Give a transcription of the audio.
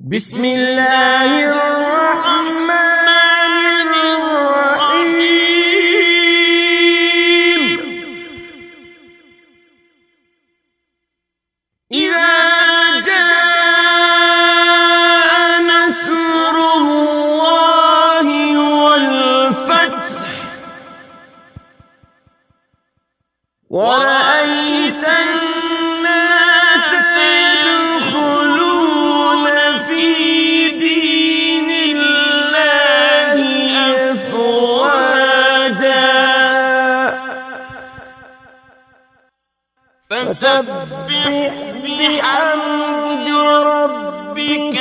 بسم الله الرحمن الرحيم. إذا جاء نصر الله والفتح ورأيت الناس يدخلون في دين الله أفواجا فسبح بحمد ربك